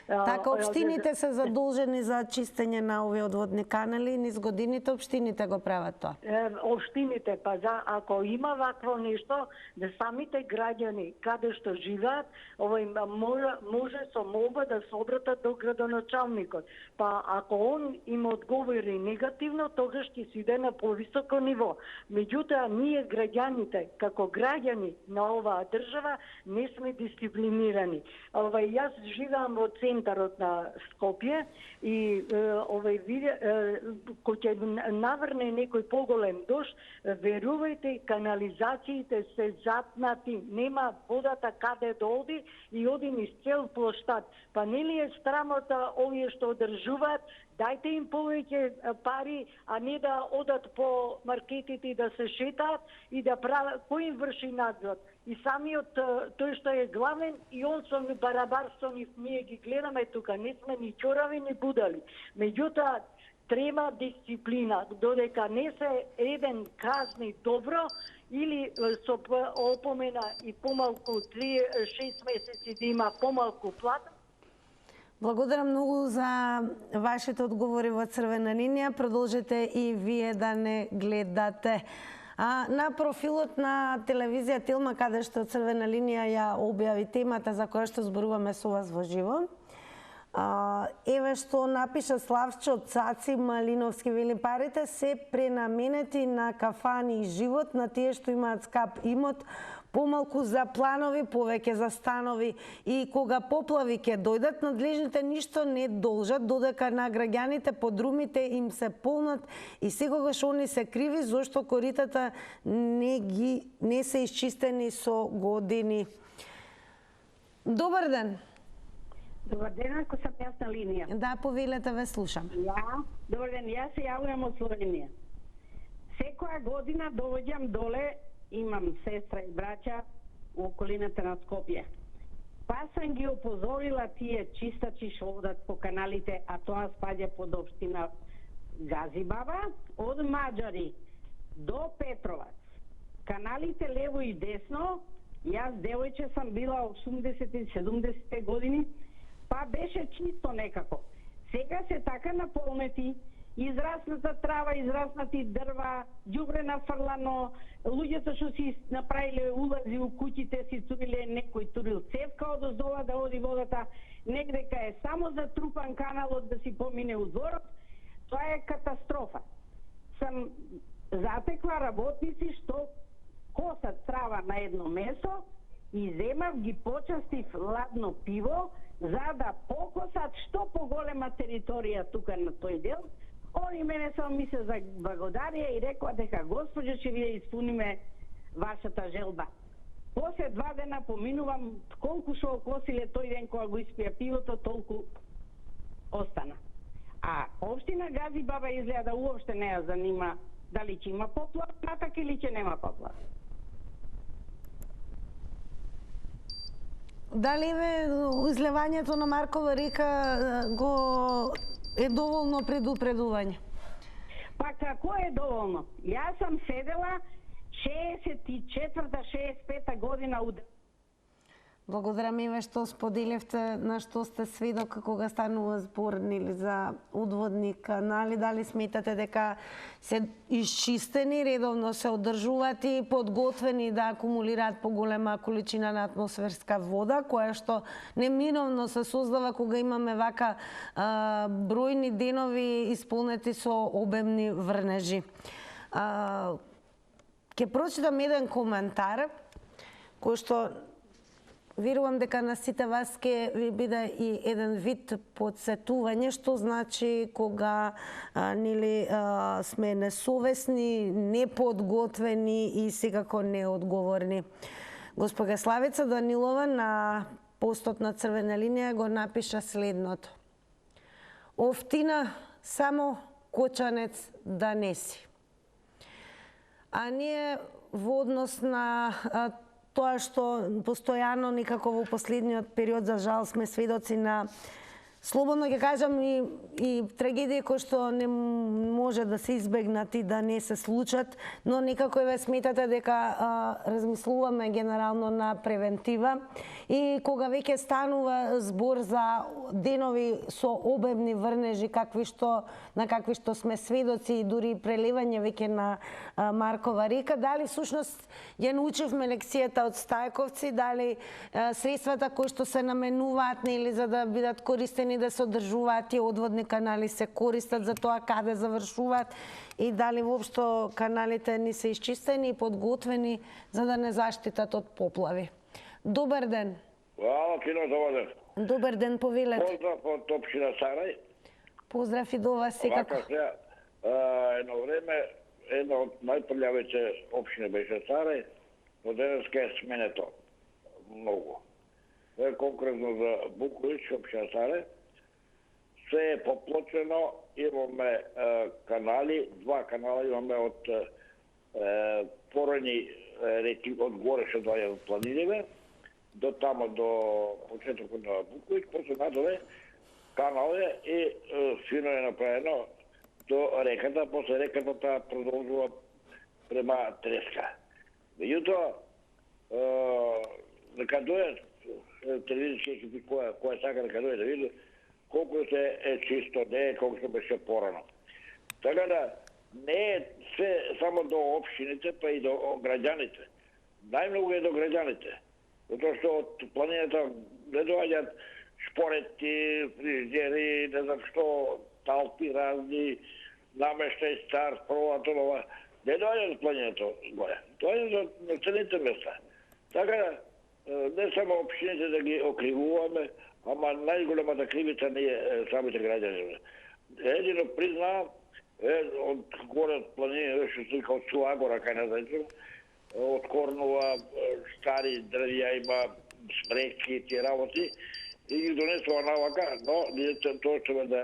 Така, општините се задолжени за чистење на овие одводни канали, низ годините општините го прават тоа. Општините, па ако има вакво нешто, да самите граѓани каде што живеат, може со молба да се обратат до градоначалникот. Па ако он им одговори негативно, тогаш ќе се иде на повисоко ниво. Меѓутоа, ние граѓаните, како граѓани на оваа држава, не сме дисциплинирани. Јас живеам во центарот на Скопје и кој ќе наврне некој поголем дожд, верувајте, канализациите се запнати, нема водата каде да оди и оди низ цел плоштад. Па нели е срамота овие што одржуваат, дајте им повеќе пари, а не да одат по маркетите и да се шетаат и да прават, кој им врши надзор? И самиот тој што е главен и он со барабар со нив, ние ги гледаме тука, не сме ни чорави ни будали. Меѓутоа, треба дисциплина, додека не се еден казни добро или со опомена и помалку 3-6 месеци да има помалку плата. Благодарам многу за вашите одговори во Црвена линија. Продолжете и вие да не гледате. На профилот на телевизија Телма, каде што Црвена линија ја објави темата за која што зборуваме со вас во живо. Еве што напиша Славчо Цаци Малиновски, вели парите се пренаменети на кафани и живот, на тие што имаат скап имот, помалку за планови, повеќе за станови. И кога поплави ќе дојдат, надлежните ништо не должат, додека на граѓаните подрумите им се полнат и секогаш они се криви зашто коритата не се исчистени со години. Добар ден. Добар ден, ако сам јас на линија. Да, повелете, ве слушам. Добар ден, јас се јавувам од Словенија. Секоја година доаѓам доле, имам сестра и браќа у околината на Скопје. Па сам ги опозорила тие чистачи што одат по каналите, а тоа спаѓа под општина Газибаба, од Маџари до Петровац. Каналите лево и десно, јас девојче сам била 80 и 70 години, па беше чисто некако. Сега се така наполнети, израсната трава, израснати дрва, ѓубре нафрлано, луѓето што си направиле улази у куќите, си туриле, некој турил цевка одоздола да оди водата, негдека е само затрупан каналот да си помине у дворот, тоа е катастрофа. Сам затекла работници што косат трава на едно месо и земав, ги почастив ладно пиво за да покосат што поголема територија тука на тој дел. Они мене само ми се заблагодарија и рекоа дека Госпожо ќе ви испуниме вашата желба. После 2 дена поминувам, колку што окосиле тој ден кога го испија пивото, толку остана. А општина Гази Баба изгледа да уопште не ја занима дали ќе има поплава натак или ќе нема поплава. Дали излевањето на Маркова река го е доволно предупредување? Па како е доволно? Јас сам седела 64-65 година у... Благодарам Иве што споделивте на што сте сведок кога станува збор за одводни канали. Дали сметате дека се исчистени, редовно се одржуваат и подготвени да акумулираат поголема количина на атмосферска вода, која што неминовно се создава кога имаме вака бројни денови исполнети со обемни врнежи. Ќе прочитам еден коментар кој што верувам дека на сите вас ќе ви биде и еден вид подсетување што значи кога сме несовесни, неподготвени и секако неодговорни. Госпожа Славица Данилова на постот на Црвена линија го напиша следното: Офтина само кочанец да неси. А ние во однос на тоа што постојано никако во последниот период за жал сме сведоци на, слободно ќе кажам, и трагедии кои што не може да се избегнат и да не се случат, но некако ве сметате дека размислуваме генерално на превентива и кога веќе станува збор за денови со обемни врнежи на какви што сме сведоци и дури прелевање веќе на Маркова река, дали всушност ја научивме лекцијата од Стајковци, дали средствата кои што се наменуваат нели за да бидат користени да се одржуваат тие одводни канали се користат за тоа каде завршуваат и дали воопшто каналите ни се исчистени и подготвени за да не заштитат од поплави. Добар ден. Ало, Кино, добар ден. Добар ден, повелете. Поздрав од општина Сарај. Поздрав и до вас секако. Едно време, една од најпрљавите општини беше Сарај, но денеска е сменето многу. Конкретно за Букович, општина Сарај, се е поплочено, имаме канали, 2 канала имаме од поројни реки, од горе што доаѓа од планиниве, до тамо до почетокот на Букович, после надоле канал е и фино е направено до реката, после реката таа продолжува према Треска. Меѓутоа, нека дојат телевизиски екипи која сака нека дојде да види колку се е чисто, не е колку се беше порано. Така да не е се само до општините, па и до граѓаните. Најмногу е до граѓаните. Затоа што од планината не доаѓаат шпорети, фрижери, не знам што, талпи разни, намештај стар, прова, това. Не доаѓаат од планината горе. Доаѓаат на целите места. Така да не само општините да ги окривуваме, ама најголемата кривица не е самите граѓани. Едино признавам, од горе од планини, што се од Суагора, кај на Зајцево, од Корнова, стари дрвја има, смреки, тие работи, и ги донесува навака, но тоа ќе бъде.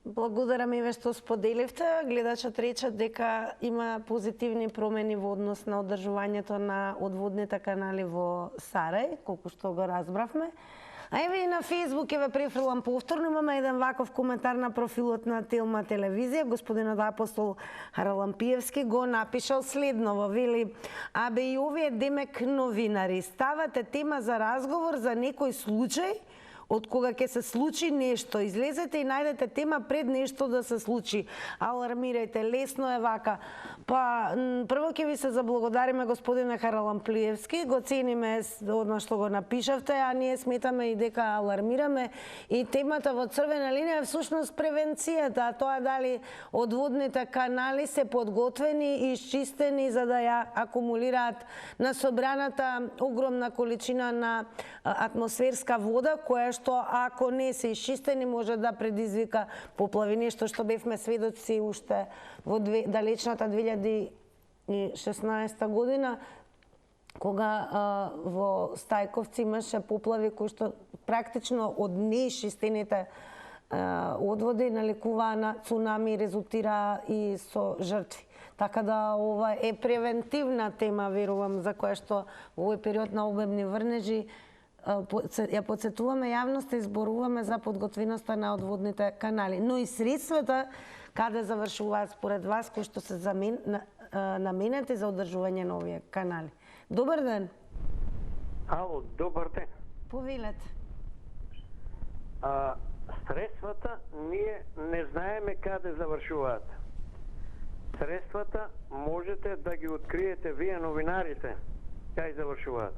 Благодарам и ве што споделивте. Гледачот рече дека има позитивни промени во однос на одржувањето на одводните канали во Сарај, колку што го разбравме. А еве и на Фејсбук ве префрлам повторно, имаме еден ваков коментар на профилот на Телма телевизија. Господинот Апостол Харалампиевски го напишал следново, вели: абе и овие демек новинари ставате тема за разговор за некој случај од кога ќе се случи нешто, излезете и најдете тема пред нешто да се случи. Алармирајте, лесно е вака. Па прво ќе ви се заблагодариме господине Хараламплиевски, го цениме одма што го напишавте, а ние сметаме и дека алармираме и темата во црвена линија е всушност превенцијата, тоа дали одводните канали се подготвени и исчистени за да ја акумулираат на собраната огромна количина на атмосферска вода, која што ако не се исчистени може да предизвика поплави, нешто што бевме сведоци уште во далечната 2016 година, кога во Стајковци имаше поплави кои што практично од неисчистените одводи наликуваа на цунами и резултира и со жртви. Така да ова е превентивна тема, верувам, за која што во овој период на обемни врнежи ја подсетуваме јавноста и зборуваме за подготвеноста на одводните канали. Но и средствата каде завршуваат според вас, кои што се наменети за одржување на овие канали. Добар ден. Ало, добар ден. Повелете. Средствата ние не знаеме каде завршуваат. Средствата можете да ги откриете вие новинарите кај завршуваат.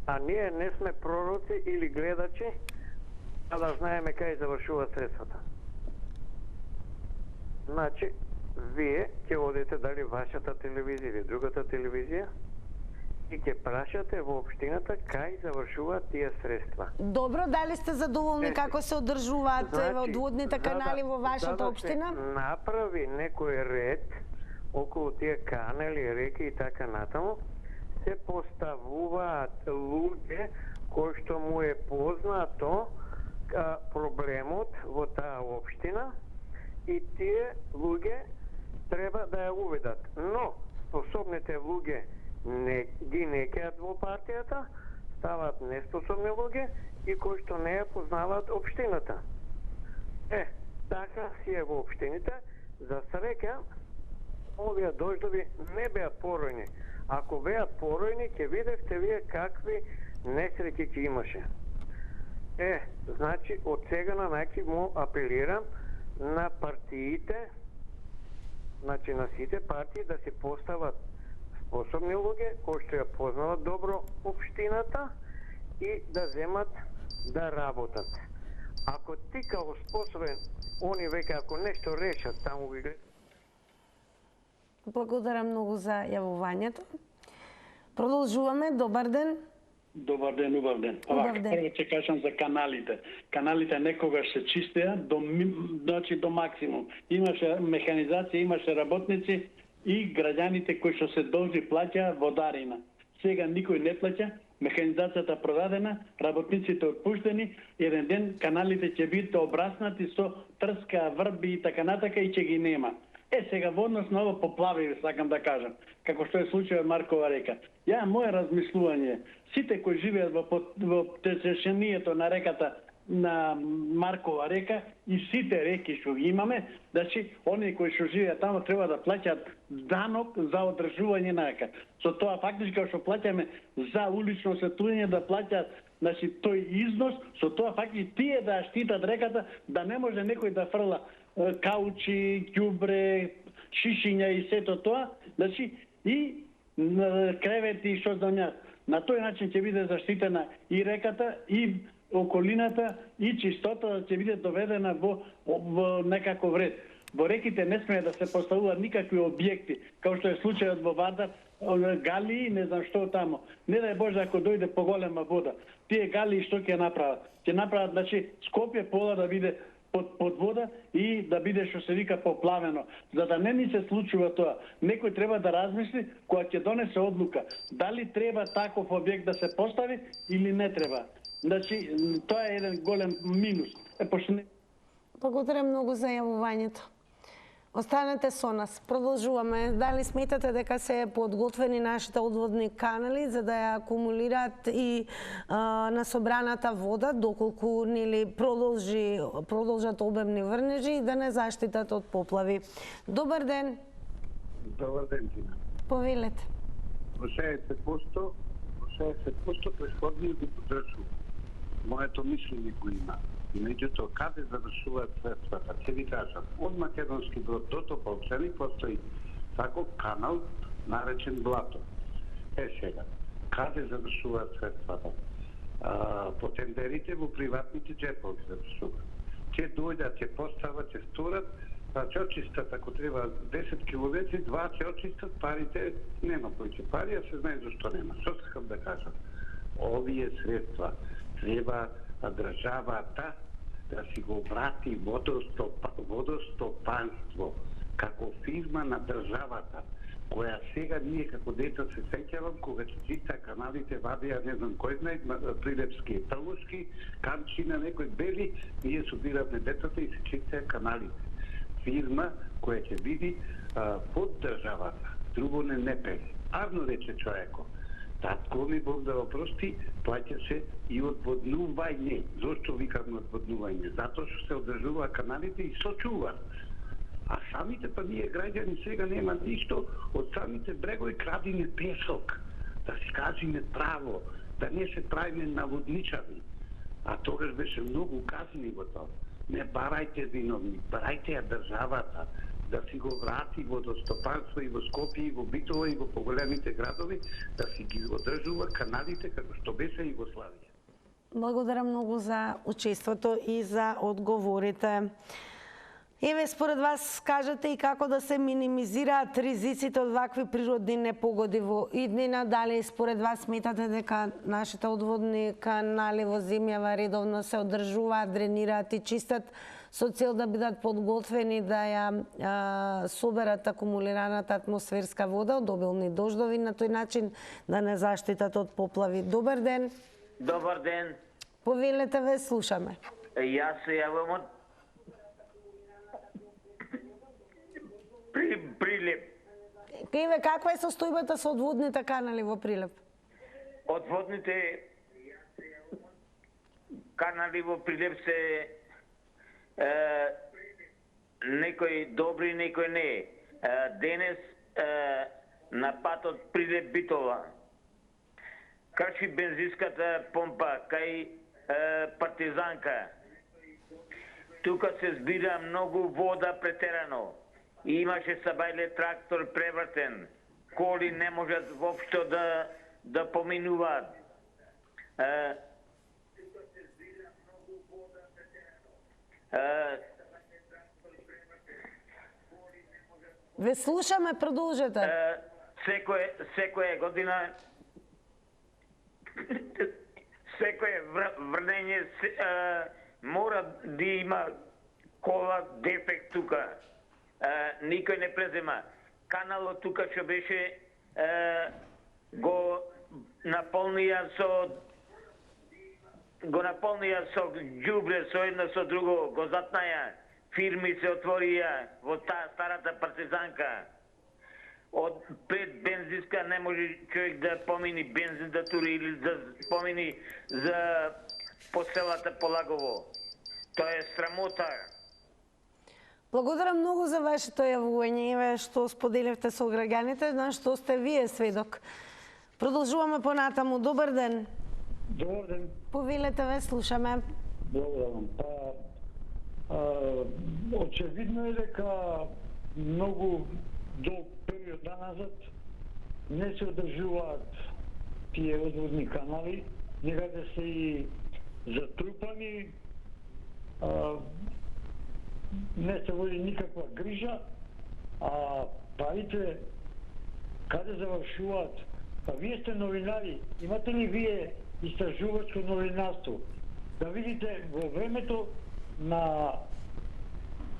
А ние не сме пророци или гледачи да знаеме кај завршуваат средствата. Значи, вие ќе одите дали вашата телевизија или другата телевизија и ќе прашате во општината кај завршуваат тие средства. Добро, дали сте задоволни како се одржуваат одводните канали во вашата општина? За да се направи некој ред околу тие канали, реки и така натаму, се поставуваат луѓе кои што му е познато проблемот во таа општина и тие луѓе треба да ја уведат. Но способните луѓе не кеат во партијата, ставаат неспособни луѓе и кои што не ја познаваат општината. Така си е во општините. За среќа, овие дождови не беа поројни. Ако беа поројни, ќе видевте вие какви несреќи ќе имаше. Значи, од сега на најки му апелирам на партиите, значи на сите партии да се постават способни луѓе кои што ја познават добро општината и да земат да работат. Ако ти као способен, они веќе ако нешто решат, таму ги гледат. Благодарам многу за јавувањето. Продолжуваме. Добар ден. Добар ден, убав ден. Убав ден. Прво ќе кажам за каналите. Каналите некогаш се чистеа до максимум. Имаше механизација, имаше работници и граѓаните кои што се должи плаќа водарина. Сега никој не плаќа, механизацијата продадена, работниците отпуштени, еден ден каналите ќе бидат обраснати со трска, врби и така натака и ќе ги нема. Сега во однос на ово поплави, сакам да кажам, како што е случајот Маркова река. Моје размислување, сите кои живеат во теченијето на реката на Маркова река и сите реки што ги имаме, значи оние кои што живеат таму треба да плаќаат данок за одржување на река. Со тоа фактички што плаќаме за улично осветлување да плаќаат, значи тој износ, со тоа фактички тие да ја штитат реката, да не може некој да фрла каучи, ѓубре, шишиња и сето тоа, значи и кревети и што знам. На тој начин ќе биде заштитена и реката, и околината, и чистотата ќе биде доведена во некаков ред. Во реките не смее да се поставуваат никакви објекти, како што е случајот во Вардар, галии, не знам што тамо. Не дај Боже ако дојде поголема вода. Тие галии што ќе направат? Ќе направат, значи, Скопје пола да биде под вода и да биде што се вика поплавено. За да не ни се случува тоа, некој треба да размисли кога ќе донесе одлука дали треба таков објект да се постави или не треба. Значи, тоа е еден голем минус. Благодарам многу за јавувањето. Останете со нас. Продолжуваме. Дали сметате дека се подготвени нашите одводни канали за да ја акумулираат и на собраната вода доколку нели продолжат обемни врнежи и да не заштитат од поплави? Добар ден. Добар ден, Тина. Повелете. Во 60% претходниот ги подржува. моето мислење го има. Меѓутоа, каде завршуваат средствата? Ќе ви кажам, од Македонски Брод до Тополчани постои таков канал наречен Блато. Сега, каде завршуваат средствата? По тендерите во приватните джепови завршуваат. Ќе дојдат, ќе постават, ќе сторат, ќе очистат, ако треба 10 километри, 2 ќе очистат, парите нема кој ќе пари, а се знае зашто нема. Што сакам да кажам? Овие средства треба државата да си го врати водостопанство како фирма на државата, која сега ние како деца се сеќавам кога ќе чиста каналите вадија не знам кој знае Прилепски, Талушки, Камчина, некој бели, ние собиравме децата и се чистеа каналите. Фирма која ќе биде под државата, друго не пели. Арно рече човеко. Татко ми Бог да опрости, плаќа се и одводнување. Зошто викам одводнување? Затоа што се одржува каналите и сочува. А самите па ние граѓани сега нема ништо од самите брегови крадиме песок. Да си кажиме право, да не се правиме наводничави. А тогаш беше многу казни во тоа. Не барајте виновни, барајте ја државата да си го врати водостопанство и во Скопје, и во Битола, и во поголемите градови, да си ги одржува каналите како што беше Југославија. Благодарам многу за учеството и за одговорите. Еве, според вас, кажете и како да се минимизираат ризиците од вакви природни непогоди во иднина? Дали според вас сметате дека нашите одводни канали во земјава редовно се одржуваат, дренираат и чистат со цел да бидат подготвени да ја соберат акумулираната атмосферска вода од обилни дождови, на тој начин да не заштитат од поплави? Добар ден. Добар ден. Повелете, ве слушаме. Јас се јавам од Прилеп. Еве, каква е состојбата со одводните канали во Прилеп? Одводните канали во Прилеп се некои добри, некои не. Денес на патот Прилеп Битола крши бензинската помпа кај Партизанка. Тука се збира многу вода претерано. Имаше сабајле трактор превртен. Коли не можат воопшто да поминуваат. Ве слушаме, продолжете. Секоја година секое врнење мора да има кола дефект тука. Никој не презема. Каналот тука што беше го наполнија со ѓубре, со едно со друго, го затнаја. Фирми се отворија во таа старата Партизанка. Од пред бензинска не може човек да помини бензин да тури или да помини за поселата Полагово. Тоа е срамота. Благодарам многу за вашето јавување, што споделивте со граѓаните, на што сте вие сведок. Продолжуваме понатаму. Добар ден. Добар ден. Повелете, ве слушаме. Благодарам. Очевидно е дека многу долг период назад не се одржуваат тие одводни канали, некаде се и затрупани, не се води никаква грижа, а парите каде завршуваат? Па вие сте новинари, имате ли вие истражувачко новинарство? Да видите во времето на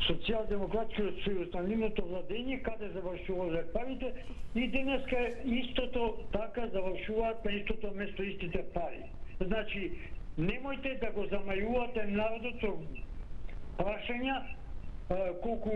Социјалдемократскиот сојуз, на нивното владење, каде завршуваат парите, и денеска истото така завршуваат на истото место истите пари. Значи, немојте да го замајувате народот со прашања колку...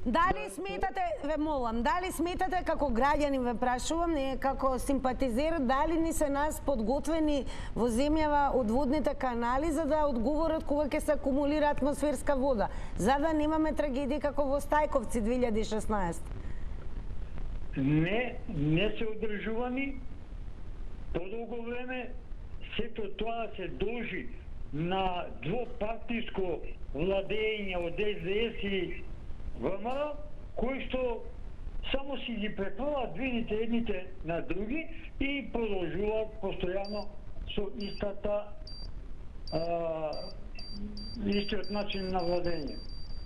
Дали сметате, ве молам, дали сметате како граѓани, ве прашувам, не како симпатизер, дали ни се нас подготвени во земјава одводните канали за да одговорат кога ќе се акумулира атмосферска вода, за да немаме трагедии како во Стајковци 2016? Не се одржувани подолго време, сето тоа се должи на двопартиско владење од СДС и ВМРО, кои што само си ги препрваат видите едните на други и продолжуваат постојано со истиот начин на владење.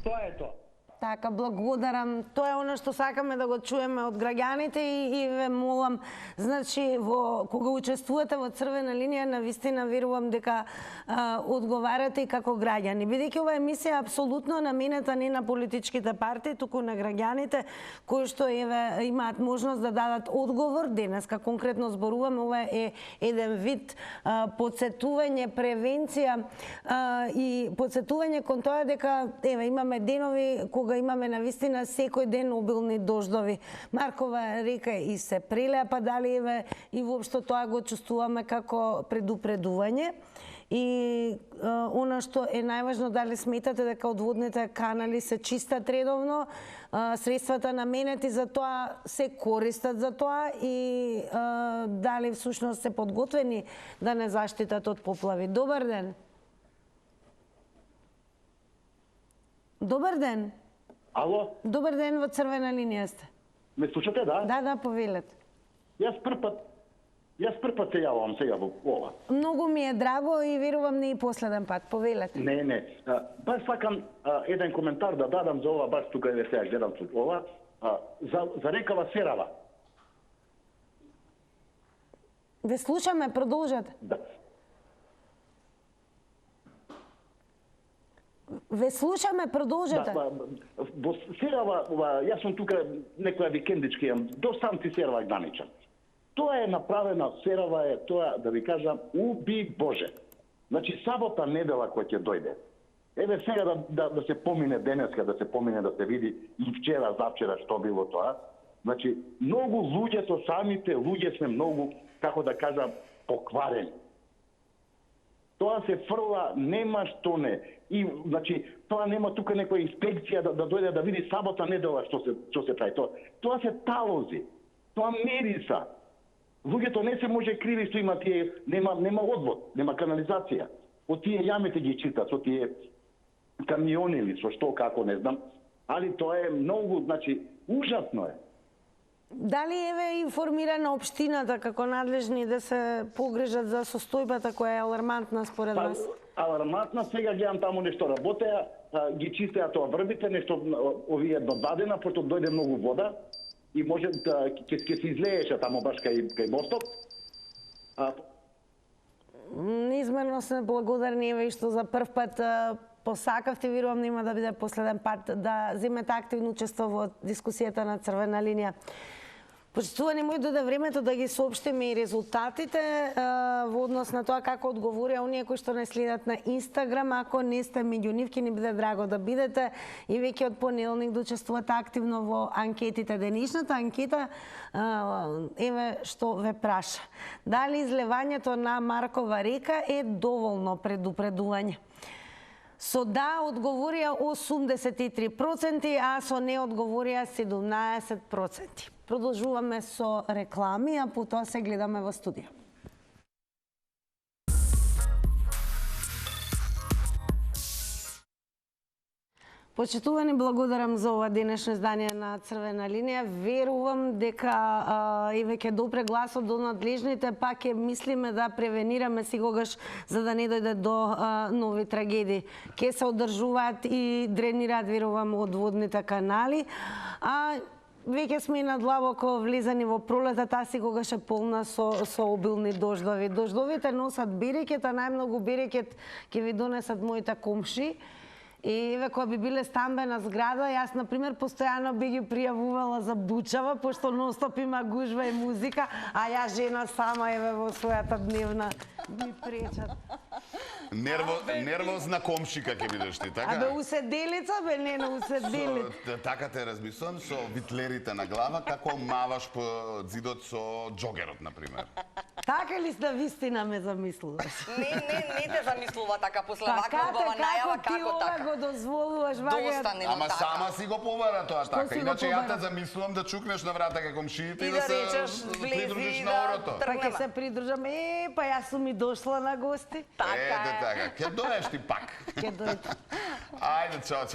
Тоа е тоа. Така, благодарам. Тоа е оно што сакаме да го чуеме од граѓаните и ве молам, значи, кога учествувате во Црвена линија, навистина верувам дека одговарате и како граѓани. Бидејќи ова емисија е апсолутно наменета не на политичките партии, туку на граѓаните кои што имаат можност да дадат одговор. Денеска конкретно зборуваме, ова е еден вид подсетување, превенција и подсетување кон тоа дека имаме денови кога имаме навистина секој ден обилни дождови. Маркова река и се прелеа падали и воопшто тоа го чувствуваме како предупредување. И она што е најважно, дали сметате дека одводните канали се чистат редовно, средствата наменети за тоа се користат за тоа и дали всушност се подготвени да не заштитат од поплави. Добар ден. Добар ден. Ало? Добар ден, во Црвена линија сте. Ме слушате, да? Да, повелете. Јас прв пат се јавам сега во ова. Многу ми е драго и верувам не и последен пат. Повелете. Не. Баш сакам еден коментар да дадам за ова, баш тука е сега гледам ова, за рекава Серава. Ве слушаме, продолжете. Да. Ве слушаме, продолжете. Во Серава, јас сум тука некоја викендички, до Санти Серава граничен. Тоа е направено, Серава е тоа, да ви кажам, уби Боже. Значи, сабота недела кој ќе дојде. Еве сега да се помине денеска, да се помине, да се види и вчера, завчера што било тоа. Значи, многу луѓето, самите луѓе сме многу, како да кажам, покварени. Тоа се фрла, нема што не. И, значи, тоа нема тука некоја инспекција да дојде да види сабота недела што се прави. Тоа се талози. Тоа мериса. Луѓето не се може криви што има тие, нема одвод, нема канализација. Од тие јамите ги читат, со тие камиони или со што, како, не знам. Али тоа е многу, значи, ужасно е. Дали е информирана општината како надлежни да се погрижат за состојбата која е алармантна според вас? Алармантна, сега гледам таму нешто работеа, ги чистеа тоа врбите, нешто овие додадена, пошто дојде многу вода и може ќе се излееше таму баш кај мостот. Неизмерно сме благодарни и што за прв пат посакавте, верувам нема да биде последен пат, да земете активно учество во дискусијата на Црвена линија. Почитувани мои, дојде времето да ги соопштиме и резултатите во однос на тоа како одговорија оние кои што не следат на Инстаграм. Ако не сте меѓу нив, ќе ни биде драго да бидете и веќе од понеделник да учествувате активно во анкетите. Денешната анкета еве што ве праша. Дали излевањето на Маркова река е доволно предупредување? Со да одговорија 83%, а со не одговорија 17%. Продолжуваме со реклами, а потоа се гледаме во студија. Почитувани, благодарам за ова денешно издание на Црвена линија. Верувам дека и веќе допре гласот до надлежните, па ќе мислиме да превенираме сигогаш за да не дојде до нови трагедии. Ке се одржуваат и дренираат, верувам, одводните канали. Веќе сме и надлабоко влизани во пролета, таа сигогаш е полна со обилни дождови. Дождовите носат берекет, а најмногу берекет ќе ви донесат моите комши. И еве кога би биле стамбена зграда, јас например постојано би ги пријавувала за бучава, пошто ностоп има гужва и музика, а ја жена сама еве во својата дневна ми пречат. Нервозна комшика ќе бидеш ти, така? Абе уседелица, бе, не на уседелица. Така те размислувам со витлерите на глава, како маваш по зидот со џогерот, например. Така ли сте вистина ме замислуваш? Не те замислува така после ваква убава најава, како така? Го дозволуваш вагајат. Ама сама си го побара тоа така. Иначе ја те замислувам да чукнеш на врата кај комшиите и да се придружиш на радиото. Па ќе се придружам. Па јас сум и дошла на гости. Ете така. Ќе доеш ти пак. Ќе дојдам. Ајде, чао.